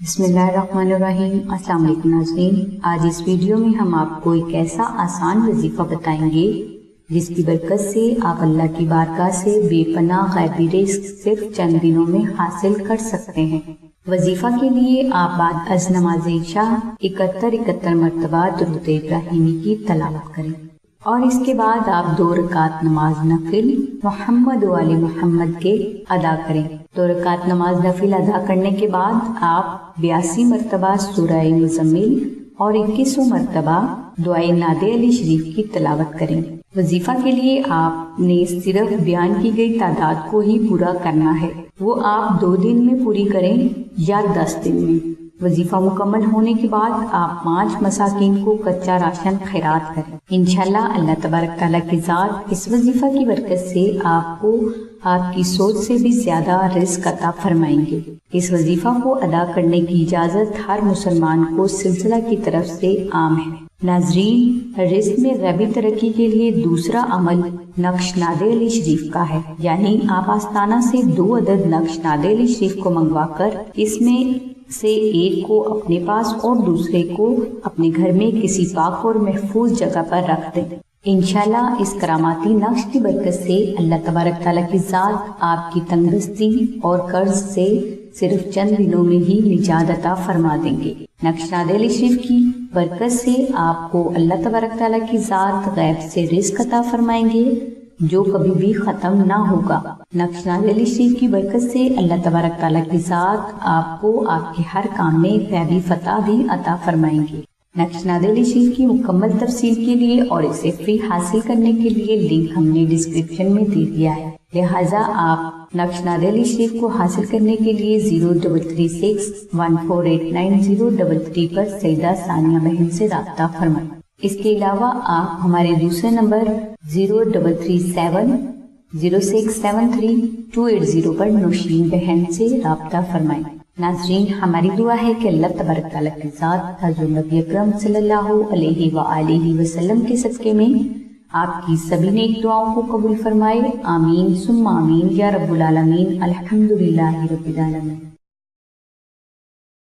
بسم اللہ الرحمن الرحیم۔ السلام علیکم ناظرین، آج اس ویڈیو میں ہم آپ کو ایک ایسا آسان وظیفہ بتائیں گے جس کی برکت سے آپ اللہ کی بارگاہ سے بے پناہ غیبی رزق صرف چند دنوں میں حاصل کر سکتے ہیں۔ وظیفہ کے لیے آپ بعد از نماز عشاء 71 مرتبہ درود ابراہیمی کی تلاوت کریں اور اس کے بعد آپ 2 رکعت نماز نفل محمد و آل محمد کے ادا کریں۔ 2 رکعت نماز نفل ادا کرنے کے بعد آپ 82 مرتبہ سورہ مزمل اور 21 مرتبہ دعائے نادے علی شریف کی تلاوت کریں۔ وظیفہ کے لیے آپ نے صرف بیان کی گئی تعداد کو ہی پورا کرنا ہے، وہ آپ 2 دن میں پوری کریں یا 10 دن میں۔ وظیفہ مکمل ہونے کے بعد آپ 5 مساکین کو کچا راشن خیرات کریں۔ انشاءاللہ اللہ تبارک تعالیٰ کی ذات اس وظیفہ کی برکت سے آپ کو آپ کی سوچ سے بھی زیادہ رزق عطا فرمائیں گے۔ اس وظیفہ کو ادا کرنے کی اجازت ہر مسلمان کو سلسلہ کی طرف سے عام ہے۔ ناظرین، رزق میں غیبی ترقی کے لیے دوسرا عمل نقش ناد علی شریف کا ہے، یعنی آپ آستانہ سے 2 عدد نقش ناد علی شریف کو منگوا کر اس میں سے ایک کو اپنے پاس اور دوسرے کو اپنے گھر میں کسی پاک اور محفوظ جگہ پر رکھ دیں۔ انشاءاللہ اس کراماتی نقش کی برکت سے اللہ تبارک تعالیٰ کی ذات آپ کی تنگدستی اور قرض سے صرف چند دنوں میں ہی نجات عطا فرما دیں گے۔ نقش ناد علی شریف کی برکت سے آپ کو اللہ تبارک تعالیٰ کی ذات غیب سے رزق عطا فرمائیں گے جو کبھی بھی ختم نہ ہوگا۔ نقش ناد علی شریف کی برکت سے اللہ تبارک تعالیٰ کی ذات آپ کو آپ کے ہر کام میں غیبی فتح بھی عطا فرمائیں گے۔ نقش ناد علی شریف کی مکمل تفصیل کے لیے اور اسے فری حاصل کرنے کے لیے لنک ہم نے ڈسکرپشن میں دے دیا ہے، لہٰذا آپ نقش ناد علی شریف کو حاصل کرنے کے لیے 0336148933 پر سیدہ ثانیہ بہن سے رابطہ فرمائیں۔ اس کے علاوہ آپ ہمارے دوسرے نمبر 03370673 پر نوشین بہن سے رابطہ فرمائیں۔ ناظرین، ہماری دعا ہے کہ اللہ تبارک تعالیٰ کی ذات حضرت نبی اکرم صلی اللہ علیہ وآلہ وسلم کے صدقے میں آپ کی سبھی نیک دعاؤں کو قبول فرمائے۔ آمین ثم آمین یا رب العالمین۔ الحمدللہ رب العالمین۔